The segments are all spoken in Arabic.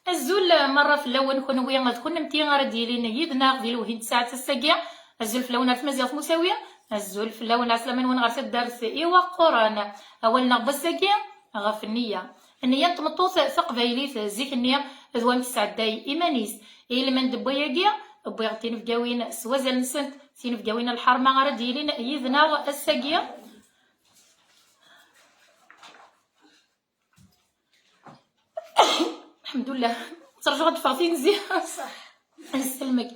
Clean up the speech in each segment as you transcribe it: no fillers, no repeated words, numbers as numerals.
الزول مرة في اللون كون ويا غتكون نمتي غير ديالين يدنا ديال وهين ساعة الساقية الزول في اللون في مزيغ مساوية الزول في اللون عسلامة من غير الدرس إيوا قران أولنا بساقية غف النية تمطوط ثقبايليت زيك النية ذوام تسعداي إيمانيس إلا من دبوياكيا بغيتين في قاوين سوازل نسنت تين في قاوين الحرمة غير ديالين يدنا الساقية. الحمد لله ترجع تفاصيل مزيان صح نسلمك.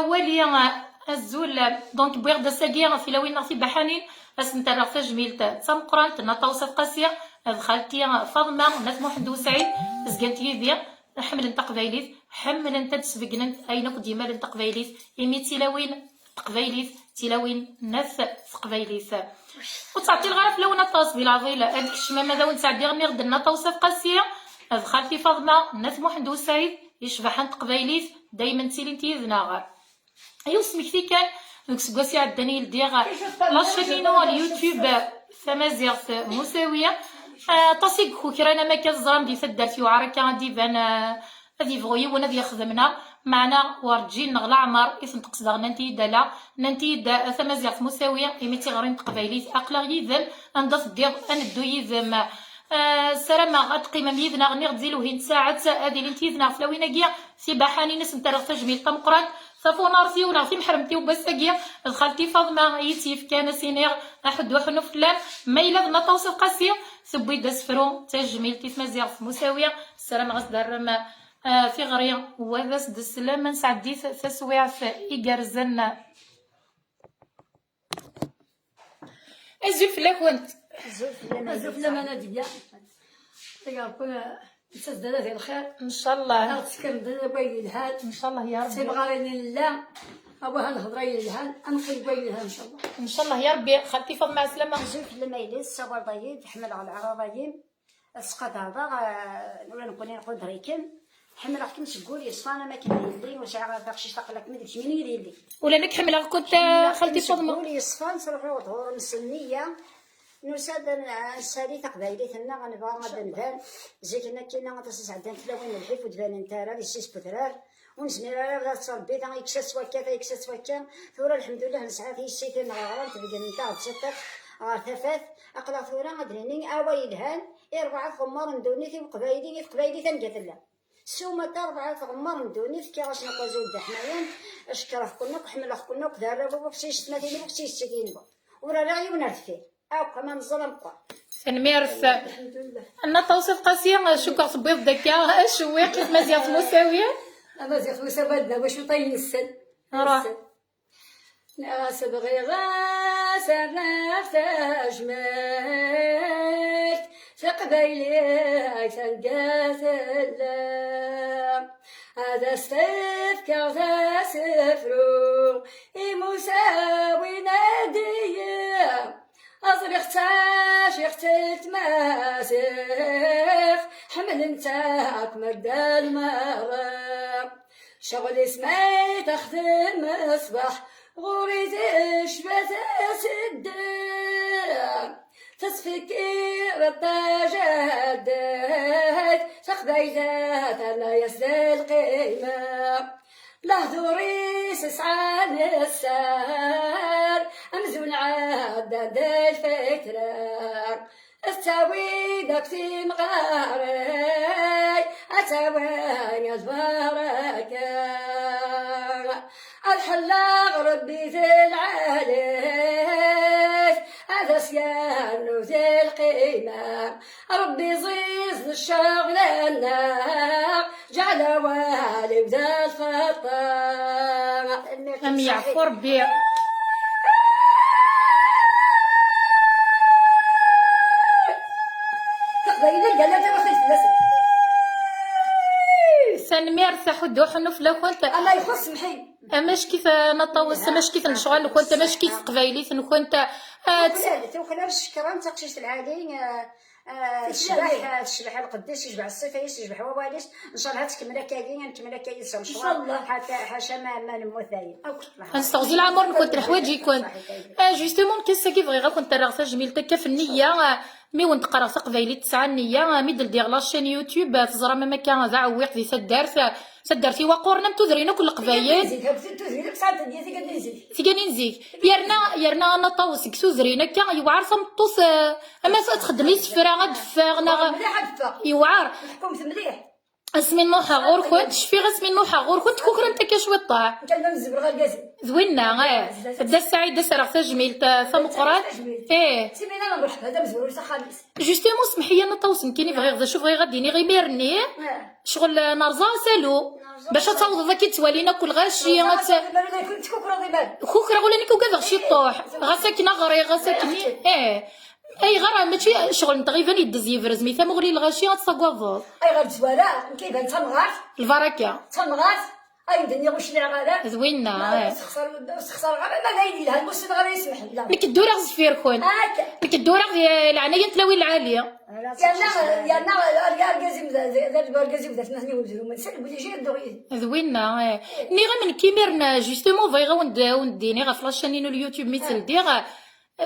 وليا الزول دونك بغيت دساكيا في لوين في بحانين اسنترا في جميلت تمقران تنطوص قاسيه دخلتي فاطمه ناس محمد وسعيد زقنتي بيا حمل انت قبايليت حمل انت تسبقنا اينك ديما انت قبايليت يمي تلاوين قبايليت تلاوين ناس قبايليت وتعطي الغرف لون الطاس بلا ظيله هذيك الشمامه ذا ونسعدي غير غدنا طوصه قاسيه دخلتي فاطمه ناس محمد وسعيد يشبح انت قبايليت دايما تيلين تيذنا ايوا سميتي كان دونك سكواسي عداني لديغ لاشينو اليوتيوب ثمازيغ مساويه تصيق خوكرانا ما كزرام دي فدرتي وعركه غادي فان هذي فغوي وانا دي خدمنا معنا ورجين نغلا عمر اسم تقصد ننتي دالا ننتي دا ثمازيغ مساويه ايميتي غرين تقبايليت اقلا يذم انضف ديغ اندو يذم سلام غتقيم يذنا غني غديلو هين ساعه هذه اللي تيذنا فلاويناكيا سي بحاني ناس نتا تجميل تمقران صافو نارتي ونارتي محرمتي وبساكيا دخلتي فاطمه يتيف كان سينيغ احد وحنو فلان ميلا بنا توصف قاسيه سبوي داسفرو تجميل تيف مزيغ مساويه السلام غصدر في غريا وبس دسلام نسعدي تسويع في إيجارزن الزول فلاك وانت الزول فلا ما نادية تقول تسدنا في الخير ان شاء الله تسكن دنا باين الحال ان شاء الله يا ربي سيبغى لله ابوها الهضري الحال انقل باين الحال ان شاء الله ان شاء الله يا ربي خالتي فاطمه مع السلامه الزول فلا ما يليس صبر ضيد حمل على العراضيين اسقط هذا ولا نقول دريكم حمل راكم تقول يصفانا ما كاين لي واش عارف داكشي تقلك ما داكشي مين يدير لي ولا نك حمل كنت خالتي فاطمه تقول يصفان نروحوا ظهور مسنيه نساد نسالي تقبايلي ثنا غنبغى غادا نبان زيكنا كاينه غتسس عندنا تلاوين الحيف ودبان نتارا لي سيس بترار ونزمير على تصربي تا يكسس وكا يكسس وكا ثورة الحمد لله نسعى في السيتين غارون تبقى نتا تسطر ثفاث اقلا ثورة غادريني اواي الهان اربعه خمار ندوني في قبايلي تنقتل سوما تربعة غمار ندوني في كاش نقازو دحمايان اشكرف كنا حمل كنا كذا بوكسيش تماثيل بوكسيش سكين ورا لا يونرفي او كمان ظلم قا سنميرس انا توصف قاسيه شكر صبيط دكا شويق مزيغ مساويه مزيغ مساويه واش طين السن روح ناس بغي غاس نفتجمت تقبيلي تنقاتل هذا سيف كذا سفرو مساوي ناديه أصرخ تاش اختلت ماسخ حمل انتاك مدى المغرب شغل سميت اخدم اصبح غوري تشبت سدام تصفكير الطاجدات تقبيلات لا يسدى القيمة لهدوري سسعان السار أمزون عدد الفترة استوي دكتي مغاري أتواني البركة الحلاق ربي ذي العالي هذا سيان ذي القيمة ربي زيز الشغل النار جعل والي بذا الفطار أم يعفو ربي سنمير سحدو حنف لو كنت الله يخص محي ماش كيف نطوس ماش كيف نشغل كنت ماش كيف قبايلي كنت توخلال الشكران تقشيش العادي تشبح القداس يشبع الصيفيس يشبح وواليس ان شاء الله تكمل كاين نكمل كاين ان شاء الله. حتى حاشا ما نموت ثاني نستغزل العمر كنت الحوايج يكون جوستومون كيسا كيف غير كنت راه جميل تكا في النيه مي وانت قرا قبايلي تسعة النيه ميدل ديال لاشين يوتيوب تزرا ما كان ذا عويق ذي سدارتي وقورنا متوذرينا كل قبايل تيكاني نزيك يرنا انا طاوسك سوزرينا كان يوعر صمطوس اما تخدم لي سفرا غدفاغنا يوعر حكمت مليح اسمي نوحا غور كنت شفي غاسمي نوحا غور كنت كوكرا انت كشوي طاع كان نزبر غير القاسم زوينا دا السعيد دا سرغ تجميل ثم قرات ايه سيبينا انا نروح هذا مزبور ولا خميس جوستومون سمحي انا طوسم كيني بغي غدا شوف غير غاديني غير ميرني شغل نرزا سالو باش تعوض ذاك توالينا كل غاشي كنت كوكرا ضيبان خوك راه ولا نيكو كذا غشي طوح غاساكنا غري غاساكني اي غير ماشي شغل انت غير يدز يفرز مي ثم غري الغاشي غتصاكوافو اي غير زوالا كيبان تنغاف البركه تنغاف اي الدنيا واش اللي غادا زوينه تخسر ما غايدي لها المسلم غير يسمح لا ملي كدوري غزفير كون هكا ملي كدوري العنايه تلاوي العاليه يا القازم ذا القازم ذا تنهني وزرو من سلب اللي جاي الدوي زوينه ني غير من كيميرنا جوستومون فاي غا ونديني غا فلاشانين اليوتيوب مثل ديغ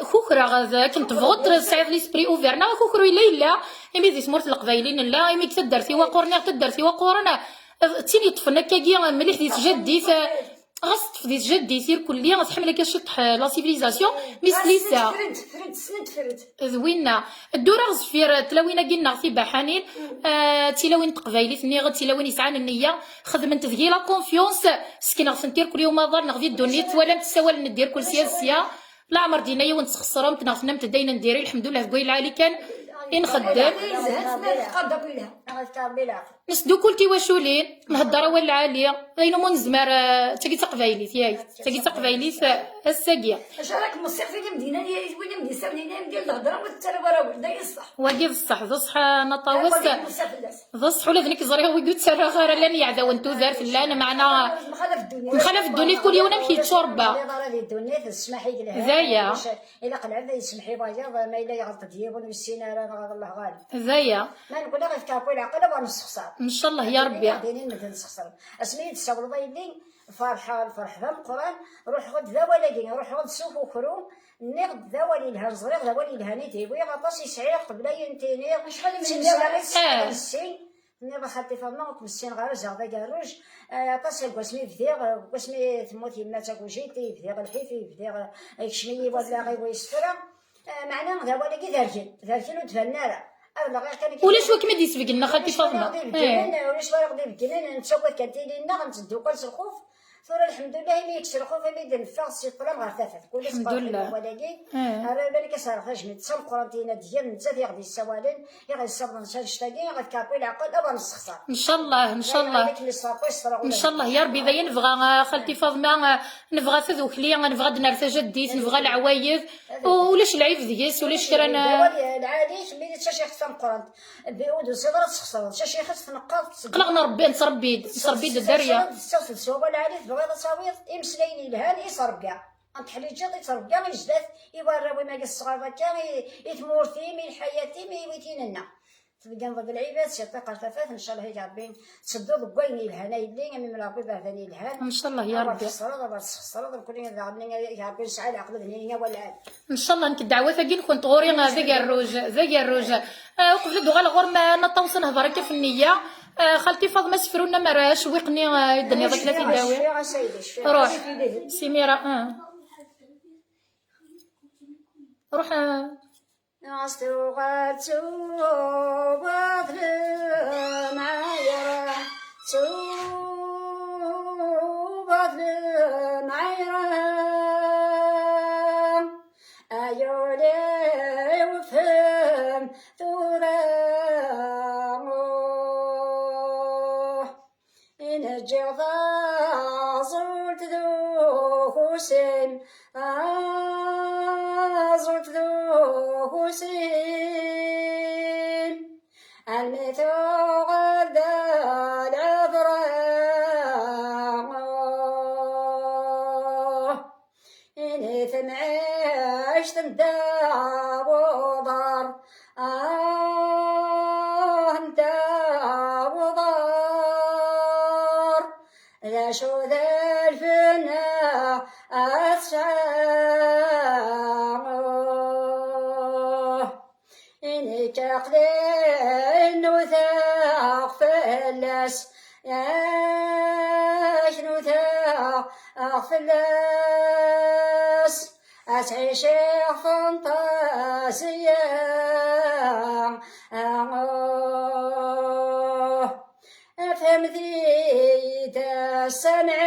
خوكرا غا كنت فغوت صعيب ليسبري اوفيرنا خوكرو الا ايمي ذي سمورت القبايلين لا ايمي كتدرتي وقورنا تدرتي وقورنا تيني طفنا كاكيا مليح ديت جدي غاس تفديت جدي سير كليا غتحمل لك شطح لا سيفيليزاسيون ميسليسا زوينه الدوره غزفير تلاوينا قلنا في بحانين تلاوين تقبايلي ثني غد تلاوين يسعان النيه خدمت ذي لا كونفيونس سكينه غسنتير كل يوم ظل نغذي الدنيا ولا متساوى ندير كل سياسيه لا عمر دينايا ونتخسرهم تنغفنا متدينا نديري الحمد لله في العالي كان نخدم نسدو كل كيواشولين نهضر ولا عاليه غينو منزمر تاكي تقبايلي تياي تاكي تقبايلي الساقيه اش راك مصير في المدينه اللي وين مدينه سامنينا ندير الهضره والتراوره وحده يصح واقي الصح ذا صح نطاوس ذا صح ولا ذنك زريغ ويقول تسرى غير لان يعدا وانتو زار في اللان معنا مخالف الدنيا كل يوم نمشي تشربه زايا الا قلعب يسمحي بايا ما الا يغلط ديابون والسيناره راه الله غالب زايا ما نقول غير كابو العقل ونستخسر ان شاء الله يا ربي دايرين مثل نستخسر اسمي تصور بايدين فرحه الفرح ذا القران روح غد ذا ولدي روح غد سوف وكروم نغد ذا ولي لها الزريق ذا ولي لها نيتي ويا غطاس يسعير قبل ينتيني شحال من السين ني خاطي فما كمسين غير زغدا كاروج عطاس القسمي فديغ قسمي تموت يما تاكو جيتي فديغ الحيفي فديغ يكشمي ولا غير ويسفرا معناه ذا ولي ذاركين ودفنارا ولاش واك ما ديسبق لنا خالتي فاطمه ولاش واقع بدينا نتسوق كانتي لنا غنتدو كل الخوف ثورة الحمد لله مي يكسر الخوف مي يدير نفاق سي طلام غير ثافات كل الحمد لله ولكن راه بالك صار جميل تصم قرانتينا ديال نتا يغدي السوالين يغدي الصبر نشتاقي غير كابي العقل او نسخسر ان شاء الله ان شاء الله ان شاء الله يا ربي ذا نبغى خالتي فاطمه نبغى تذوك ليا نبغى نرثى جديت نبغى العوايد ولاش العيب ديالس ولاش كرانا العادي ملي تشي خصم قرانت البيود والصدر تسخسر تشي خص تنقص قلق نربي الدريه بغيض تصاوير يمسليني لهان يصرب كاع نتحلي جات يصرب كاع يجدات يورا ما الصغار كاع يتمورتي من حياتي مي ويتيننا تبقى نضرب العباد شي طيقه الفافات ان شاء الله يا ربي تسدو ضكويني لهنا يدي من ربي بهذاني لهان ان شاء الله يا ربي الصراط كل يا ربي نسعى العقل ذنيا ولا ان شاء الله نك الدعوه ثقين كنت غوري ذاك الروج وقبل دوغا الغور ما نطوس نهضر كيف النيه خالتي فاطمه سفرونا مراش ويقني يدني ضك 30 داوي روح سميره روح أصدقات وبدر معيرة وبدر معيرة أيولي وفهم ثورة إن جغضا زرت ذو حسين زرت ذو حسين المثوغ ذا العذراء إن ثم عشت نداوضر ذا شو ذا الفنا أسعى إنك قليل نثاق فلس ياش نثاق فلس أتعيش فانتازيا أفهم ذي السمعين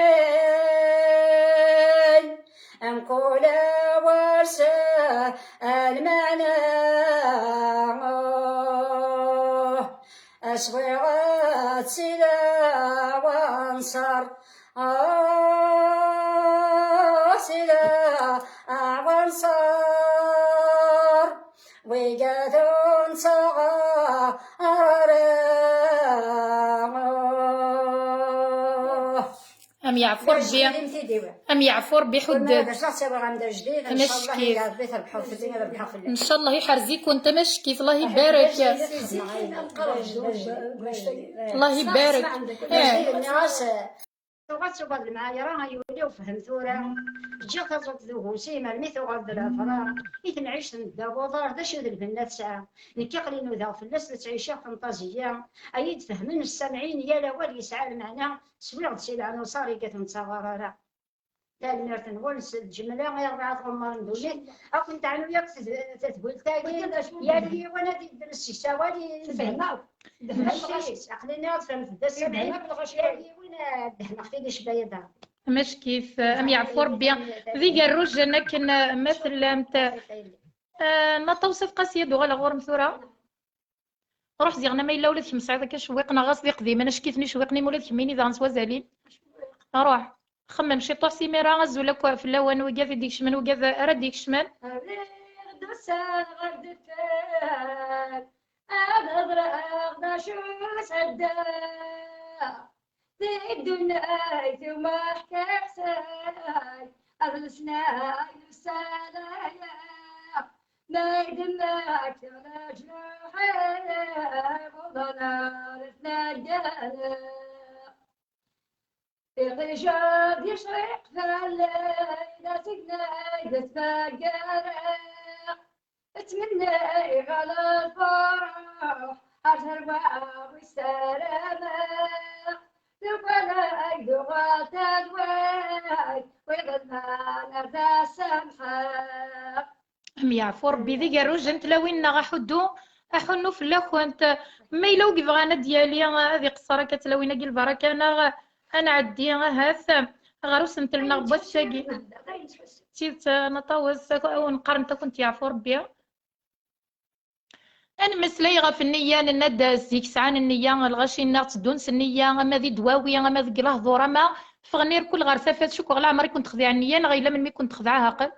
أم كل ورسى المعنى أصبغت سلا وانصر سلا وانصر وقاد صغار أم يعفو ربي أم يعفو ربي حد إن شاء الله يحرزيك وأنت مشكي الله يبارك الله يبارك غتصبر المعايا راه يوليو فهمتو راه جا خاصك ذو سيما الميثو غاد الافرا يتنعيش ندابو دار دا شو البنات ساعه نكي قلينو ذا فلاس تعيشها فانتازيه ايد فهمن السامعين يا لا والي يسعى المعنى سبيغ تسيل عنو صاري كتنتصغر لا المرتن ونس الجمله غير راه غمار ندوزي كنت عنو ياك تتقول تاكي يا لي وانا درس سوالي فهماو عقليني غتفهم في الدرس يا لي وانا دهنا اختي ليش بايده مش كيف أم يعفو ربي ذي قروج أنا كنا مثل متى ما توصف قاسية دوغالا غور مثورة روح زيغنا ما إلا ولاد كم سعيدة كشويقنا غاص ذي قديم أنا شكيتني شويقني مولاد كميني ذا نسوا زالين روح خمم شي طوح سيميرا غزو لك في اللوان وقا في ديك شمن وقا راه ديك شمن درسان غردتان أنا ضرغنا شو سدا زيدنا ثم حكاساي أغلسنا يسالايا ما يدمك ولا جنوحي وضلالتنا الجالا الرجال يشرق في الليل سقنا يتفقر اتمنى على الفرح أتربع والسلامة لو كان يغلط الويل ويغلط نرد السمحة أم يعفو ربي ذي قروج أنت لو إنا غحدو أحنو في الله وأنت ما إلا وقف غانا ديالي هذه قصرة كتلوينا قل بركة أنا عدي هاث غروس انت لنا غبوات شاقي تيت نطاوز ونقارن كنت يعفو ربي أنا مسلي غا في النية ننادى زيك سعان النية الغاشي ناغ تدونس النية أما ذي دواوي أما ذي قلاه ذورة ما فغنير كل غرسافات شكو غلا عمري كنت خذي النية غيلا من مي كنت خذعها قل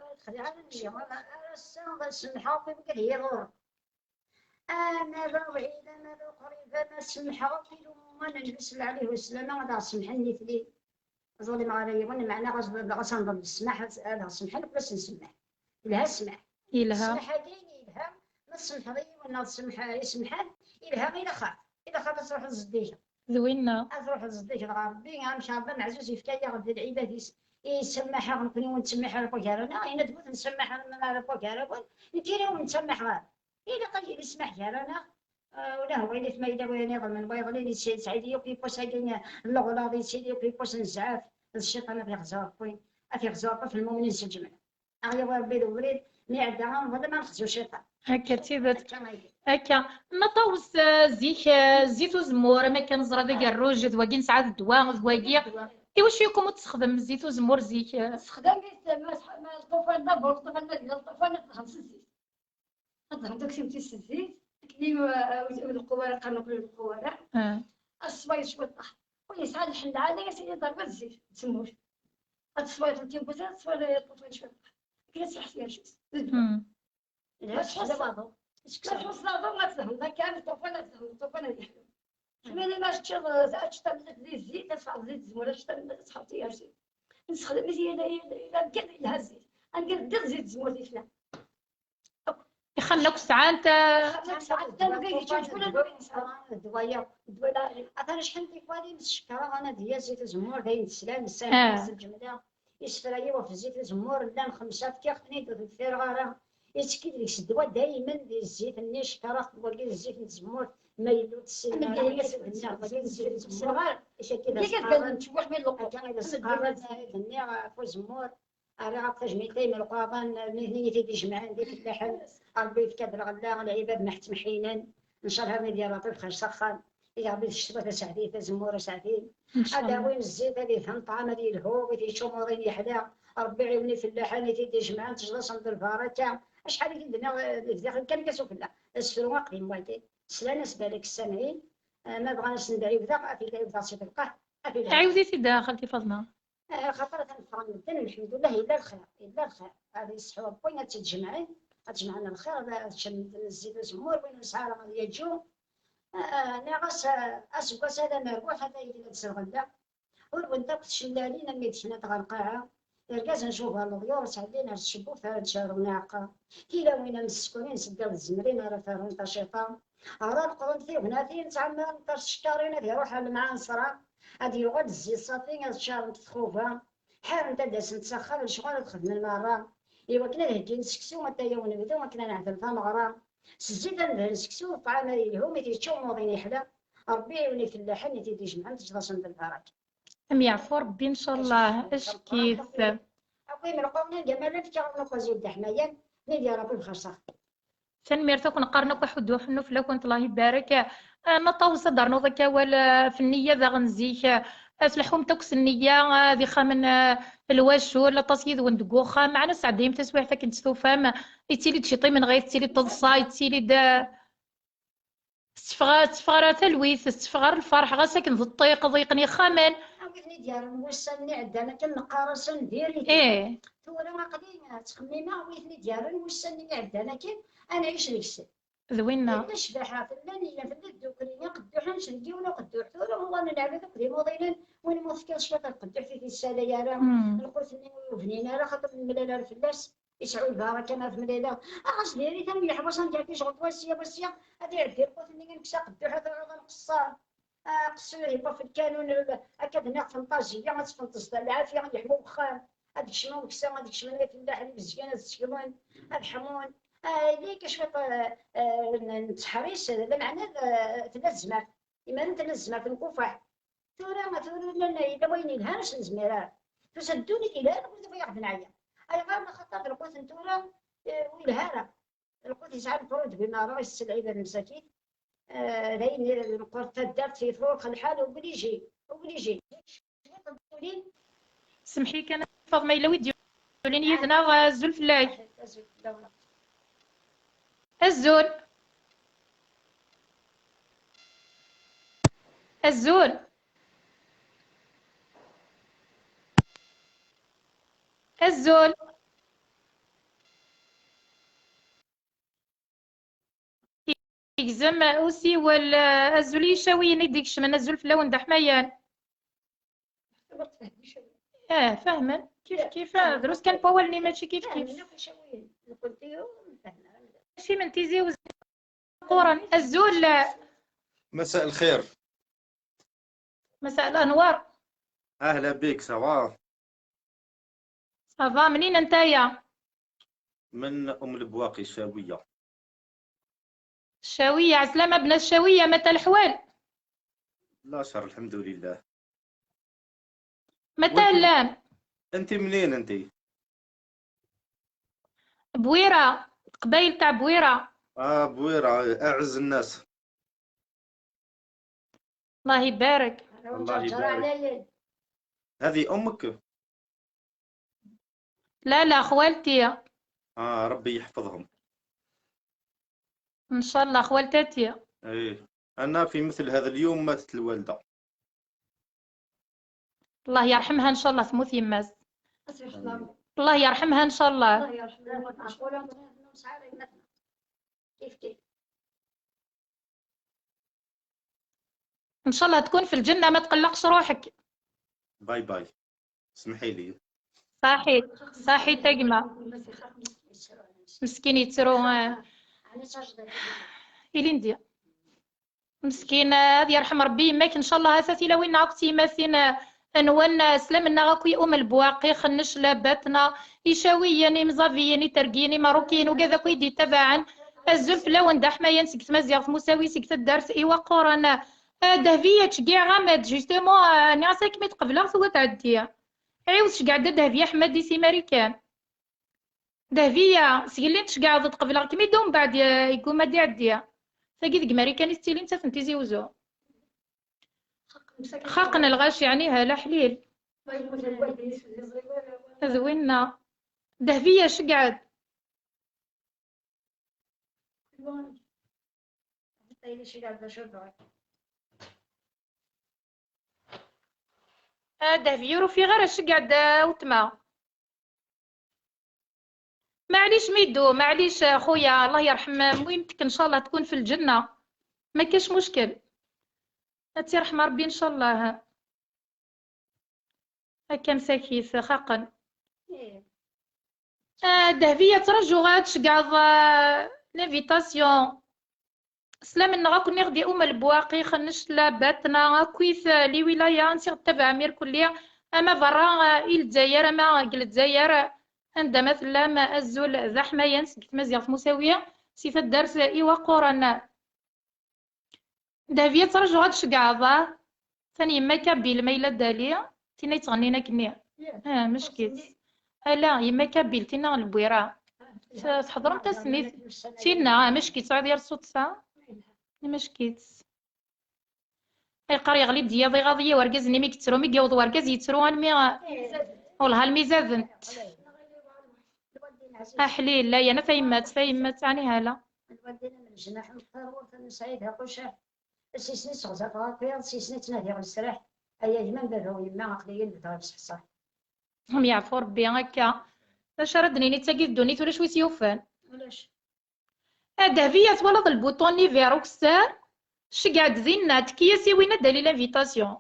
أنا بعيد أنا قريب أنا سمحة وانا نجلس عليه والسلامة غدا سمحني ثلي ظلي معايا وانا معنا غصن ضد السماح هذا سمح لك بس نسمح إلها سمح السمحة ديني إلها ما تسمح لي وانا تسمح يسمح إلها غير خاف إذا خاف تروح الزديجة ذوينا تروح الزديجة ربي مش عارفة معزوز يفكايا غدا العباد يسمحها غنكوني ونسمحها لبوكارنا أين تقول نسمحها لبوكارنا نديرها ونسمح غير إذا قال يسمح لنا ولا هو اللي ما يداوي نظام من بيض اللي سعيد يوكي بوساجين اللغة اللي سعيد يوكي بوسن زعاف الشيطان في غزار كوين في غزار في المؤمنين سجمنا أغلب ربي وليد نعدها وهذا ما نخزو الشيطان هكا تيبت هكا نطوس زيك زيتو زمور ما كان زرا ذاك الروج ذواقين ساعات الدواء ذواقي واش فيكم تستخدم زيتو زمور زيك استخدام ما الطوفان دابا الطوفان ديال الطوفان تخلص الزيت هذاك سمتي الزيت كليو القوارع قالوا كل القوارع الصبايط شويه طاح ويسعى الحل عادي يا سيدي ضربه الزيت تسموش هاد الصبايط اللي تيبوزا الصبايط الطوفان شويه طاح كاين صح فيها شويه لا تحس بعضو تحس بعضو ما تفهم ذاك كامل الطوفان يحلو ملي ما شتا بزاف الزيت تدفع الزيت زموره شتا صحابتي يا زيت نستخدم مزيان الا كان لها الزيت ندير زيت زمور فيها خلنا ساعة انت الدوايا انا شحال ديك وادي الشكاره انا ديال زيت الزمور داين السلام السام الجمله يسفرايا وفي زيت الزمور لا خمسه كيخني درت الفرغاره يسكي ديك الدواء دائما ديال الزيت الني شكاره ولكن الزيت الزمور ما يلوت السلام الزيت الزمور كيف كنشوف من الوقت كان الى سقاره الني فوق الزمور انا تجميتي من القرابان من تيجي جمعان ديك اللحم ربي كدر غلا العباد ما حتمحينا ان شاء الله هذه ديال ربي بخير سخان يا ربي الشتاء ساعتين زموره ساعتين هذا وين الزيت هذه فهم طعام هذه الهو هذه شمورين يحدا ربي يعاوني في اللحم تيجي جمعان تجلس عند البركه شحال كندنا داخل كان كسوف لا السلوى قديم والدي سلا نسبه لك السامعين ما بغاناش ندعي بدا في داير بدا تلقاه عاوديتي داخلتي فاطمه خاطر تنفرغ مدن الحمد لله الا الخير الا الخير هذه الصحوه بوين تتجمعي تجمعنا الخير هذا تشم الزيت الزمور وين السهره غادي يجو ناقص اسكاس هذا مربوح هذا يدير الغدا والبنت تشمل علينا ميتشنا تغرقاها ركاز نشوفها الضيور سعدينا الشبوك ثلاث شهور وناقه كيلا وين مسكونين سداو الزمرين راه فارون تشيطان راه القرون فيه بناتي نتعمر الشكارين هذه روح المعانصره هذه غد الزيت صافي هاد الشهر نتخوفها حال انت داس نتسخر الشغل تخدم المره ايوا كنا نهدي نسكسو حتى يوم نبداو ما كنا نعدل فيها مغرى الزيت نسكسو الطعام اليوم تيتشو موضين يحلى ربي يعاوني في اللحم تيدي جمعان تجلس عند البركه ام يعفو ربي ان شاء الله اش كيف اقوي من قومنا جمال تجاوبنا كوزيد حمايا ندي ربي بخير صافي تنميرتك ونقارنك واحد وحنو فلا كنت الله يبارك نطاو صدر نوضك ولا في النية ذا غنزيك سلحوم توكس النية ذي خامن الواشو لا تصيد وندقوخا معنا سعديم تسويح كنت ستوفام يتيلي تشيطي من غير تيلي تضصا يتيلي دا تفغر تلويث تفغر الفرح غا ساكن ذي الطيق ضيقني خامن عاودني ديال وسني عندنا كنقارص ندير ايه ثورة ما قديمة تخميمة ويثني ديال وسني عندنا كي انا عيش نكسب ذوينا الشباحة فلانية فلان الدوكرية قدوح نشرقي ولا قدوح ثورة هو انا نعرف ذوك موضينا وين ما فكرش شويه قدوح في السالة يا راه نقول اني وبنينا راه خاطر الملاله الفلاس يسعوا البركه ما في ملاله اش ديري ثاني يحبس نجا في شغل واسيه بسيه هادي عرفتي قلت اني نكسا قدوح هذا غنقصار قصير يبقى في الكانون هكا هنا فانطاجيه ما تفنطز العافيه غنحمو بخام هذيك شنو مكسا هذيك شنو الفلاح اللي مزيانه تسكمون هاد حمون اللي كشويه نتحريش هذا معناه ثلاث زمات اما ثلاث زمات نكوفح ثورة لنا إلا وين يلهاش نزميرات فسدوني إلى قلت في واحد نعيا أي غير خاطر القوت نتورا ويلهانا القوت يسعى الفرود بما راه السلعي المساكين راين القوت دارت في فوق الحال وبليجي سمحي كان فاطمه الا ويدي لين يدنا الزول فلاي الزول الزول يجزم اوسي ولا الزول يشاوي نديك شمن الزول فلا وند حمايان فاهمه كيف دروس كان باولني ماشي كيف ماشي من تيزي قران الزول مساء الخير. مساء الانوار. اهلا بك. صافا منين نتايا؟ من ام البواقي الشاويه. الشاويه عسلامه بنا الشاويه متى الحوال؟ لا شر الحمد لله. متى اللام؟ انت منين انت؟ بويره قبيل تاع بويره. بويره اعز الناس. الله يبارك. الله يبارك. هذه امك؟ لا خوالتي. ربي يحفظهم ان شاء الله. خوالتاتي. ايه انا في مثل هذا اليوم ماتت الوالده. الله يرحمها ان شاء الله. تموت يماس. الله يرحمها ان شاء الله. كيف ان شاء الله تكون في الجنه ما تقلقش روحك. باي باي. اسمحي لي. صحي تقمى مسكين يتسرو أنا تاجد إلي ندير مسكينة هذه يرحم ربي يماك إن شاء الله هاساتي لو إن عقتي مثلا نوان سلامنا غاكوي أم البواقي خنش لاباتنا يشاوياني مزافياني ترقيني ماروكين وكذا كويدي تبعا الزلف لو ندح ما ينسك تمازيغ في مساوي سكت الدرس إيوا قرانا دهبية تشقيع غامد جوستومون نعساك ميت قبلها ثوا تعدية عيوز قاعدة دهبية حمد ديسي ماريكان دهبية سيلين تشقاع ضد قبلها كميدوم بعد يقوم مادي عدية تاقي ذيك ماريكاني ستيلين تفنتي زيوزو خاقنا الغاش يعني هلا حليل زوينا دهبية شقعد دهبية روفي غير شقعد وتما معليش ميدو معليش خويا الله يرحم ميمتك ان شاء الله تكون في الجنة ما كاش مشكل هاتي رحمة ربي ان شاء الله هكا مساكيس خاقن دهبية ترجو غاد شقعد ليفيتاسيون سلام ان غاكون نغدي ام البواقي خنش لاباتنا كويث لي ولاية نسيغ تبع مير كلية اما برا الى الجزائر اما قل الجزائر عندما مثلا ما الزول زحمة ينس قلت مزيغ مساوية سيف الدرس إيوا قرانا دافية ترجو غاد شقعضة ثاني يما كابيل ميلا دالية تينا يتغنينا كني مشكيت لا يما كابيل تينا البويرة تحضرم تسميت تينا مشكيت صعد يا الصوت ساعة مشكيت يقار يغلب دياضي غاضية ورقاز نيمي كترو مي قيوض ورقاز يترو انمي والله الميزازنت أحليل لا أنا فايمات عني هلا الوالدين من الجناح الثروة نسعيدها قشة السيسني صغزات غاكير السيسني تنادي على السرح أي يما بابا ويما عقليين بدها بصح هم يعرفوا ربي هكا اش ردني نتاقي الدوني ولا شوي سيوفان ولاش دهبية ولد البوطون نيفيرو كسار شقعد زينا تكياسي وين دليل انفيتاسيون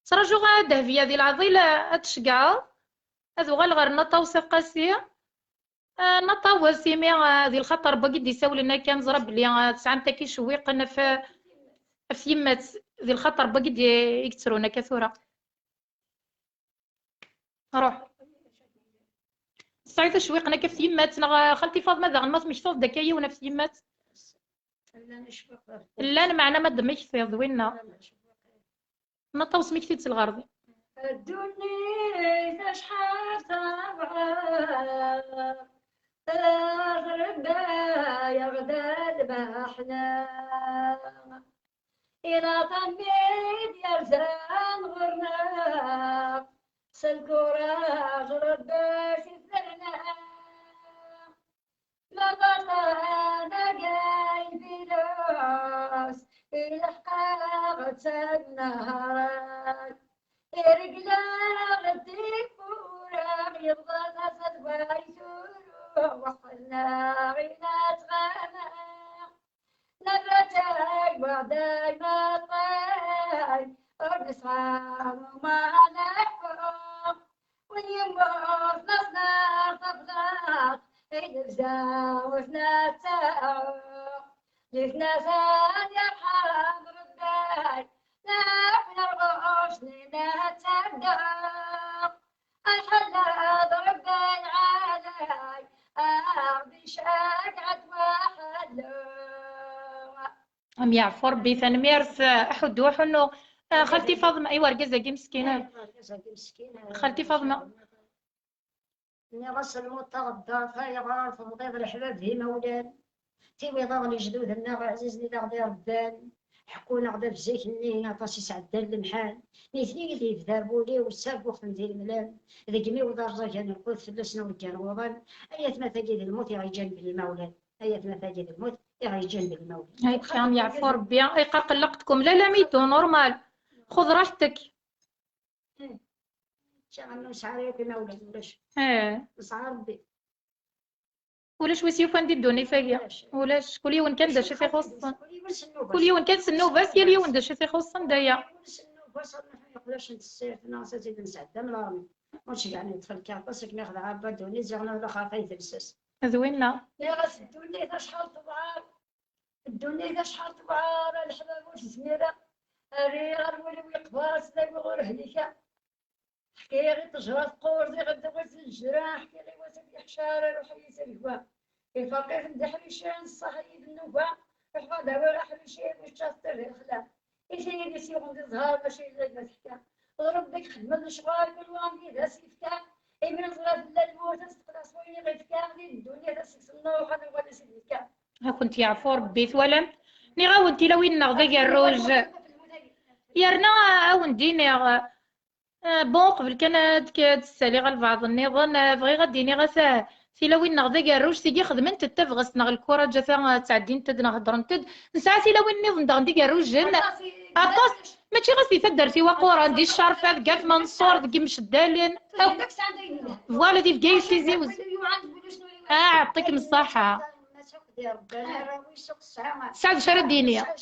ترجو غا دهبية ذي العضيلة تشقعد هذو غا الغر نطا وسقاسية نطا وسيمي ذي الخطر باقي دي يساول لنا كان زرب لي تسعة تاكي شويق انا في يمات ذي الخطر باقي دي يكترونا كثورة روح صعيد شويق انا كيف يمات خالتي فاطمة ذا غنمات مشطوط دكاية ونفس يمات لا انا معنا ما دميش في ضوينا نطا وسميكتي الغربي الدنيا شحال صعبة تغربها يغدا البحنا إذا طميت يرزان غرنا سلكورة غربة شفرنا لقطانا جاي فلوس الحقاقة النهار رجلا غديك فورا يبغى غسل ويسور وحنا غينات غانا نبتاك بعدك ما طاي ونسعى وما نحكم ونيموت نصنع طبخات نبزا وفنا تعوق جفنا زاد يرحم ربك نحن الغوش لنا تقدر الحلا ضرب العالي بشاك عدوى هم يعرفوا ربي ثنميرث أحد وحنو خالتي فاطمة أيوا رقزة مسكينة خالتي فاطمة إني غسل متغدى فاي غار في مضيض الحباب في مولان تيوي ضغني جدود النغ عزيزني دغدي ربان حكونا غدا بزيك ني عطاسي سعدان المحال نيثني قدي في داربولي والساب وقت ندير الملان ذقمي ودار كان القوت فلسنا وكان وضن أيات ما تجد الموت يغي جنب المولان أيات ما تجد الموت يغي جنب المولان هاي كان يعرفوا ربي أي قلقتكم لا ميتو نورمال خذ راحتك شغل نسعى في مولان ولاش نسعى ربي ولاش وسيوف ندي الدوني فاقية ولاش كل يوم كان داش في خصن كل يوم كان سنو بس يا اليوم داش في خصن دايا ولاش نتسير ناس زيد نسعد دم رامي واش يعني ندخل كابوس ناخذ عبا دوني زغنا ولا خافي تبسس زوينة. يا غاس الدنيا شحال طبعا، الدنيا شحال طبعا الحباب واش زميرة ري غنولي ويقبار سلاوي غور هليكا حكاية غير تجرى قورتي غدا غير الجراح حكاية غير واسد حشارة روحي سلفا الفقير ندحريشان الصحيب النوبة الحفاظ هو حريشان واش تشاطر الخلا ايش هي اللي سيغون تظهر ماشي اللي ما تحكى ربك خدم الشغال كل واحد يدها سيفكا اي من صغار لا الموت تستقلا صويني غيتكا غادي الدنيا تسكسنا وخلي ولا سيدكا ها كنت يعفو ربي ثولم ني غاونتي لو وين نغدا الروج يرنا عاوندي ني بون قبل كانت كتسالي غا البعض النظام بغي غاديني غا سيلا وين نغدا الروج سيدي خدمت تفغس نغ الكره جا تعدين تد نهضر تد نسعى سيلا وين نظن دغدي الروج عطاس ماشي غاسي تدرتي وقورا دي الشرفه كاف منصور ديك مشدالين فوالا دي فكاي سيزي يعطيكم الصحه سعد شرا الدينيه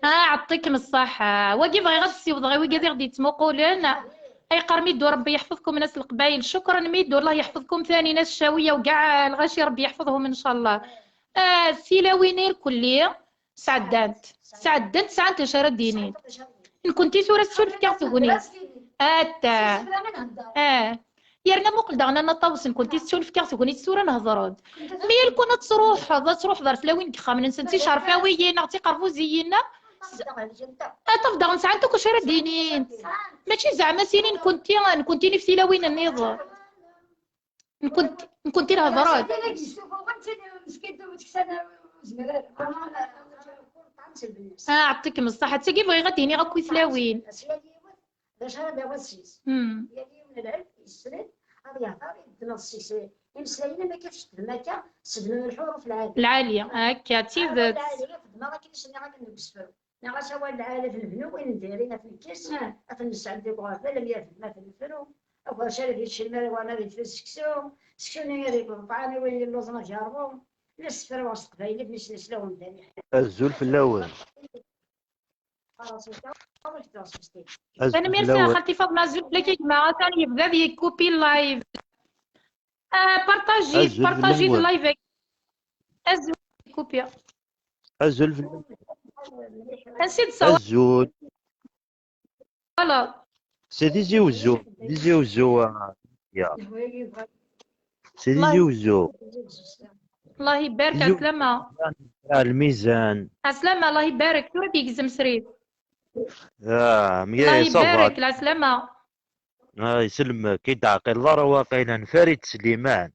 يعطيكم الصحه واقي بغي غتسيوض غير وي غادي تموقولين اي قرميدو ربي يحفظكم ناس القبايل شكرا ميدو الله يحفظكم ثاني ناس الشاويه وكاع الغاشي ربي يحفظهم ان شاء الله سيلاويني الكليه سعدانت ساعات شرا الدينين ان كنتي سوره سولف كاع اتا يرنا موقل داغنا نطوس ان كنتي سولف كاع تغني سوره نهضرود مي كون تروح ضرت لوين خامن نسنتي شرفاويين نعطي قرفوزيين تفضل نسعانتك شرا الدينين ماشي زعما سينين كنتي نفسي لوين النظام كنتي الهضرات يعطيكم الصحة تسقي بغي غاديني غاكوي سلاوين باش هذا هو السيس يعني من العلم يسرد هذا يهضر يدنا السيس يمسلاينا ما كيفاش المكان سدنا الحروف العالية هكا تيزد العالية في دماغك كيفاش اللي غادي نلبسو نغا سوا العالة في البنو وين دايرين في الكيس افنسعد دي بغافة لم يفهم ما في الفرو أو شاري في الشمال وانا في السكسو سكسوني يا ريكو طعاني وين اللوزنا جاربو لا السفر وسط قبايلك مش نسلاوهم ثاني الزول في الاول انا ميرسي خالتي فاطمه زول لك يا جماعه ثاني يبدا يكوبي اللايف بارطاجي اللايف الزول كوبي الزول في الاول نسيت صوت الزول فوالا سيدي زوزو يا سيدي زوزو الله يبارك عسلامة الميزان عسلامة الله يبارك شو ربي يقزم سريد الله الله يبارك العسلامة يسلمك كي تعقل الله راه واقيلا فريد سليمان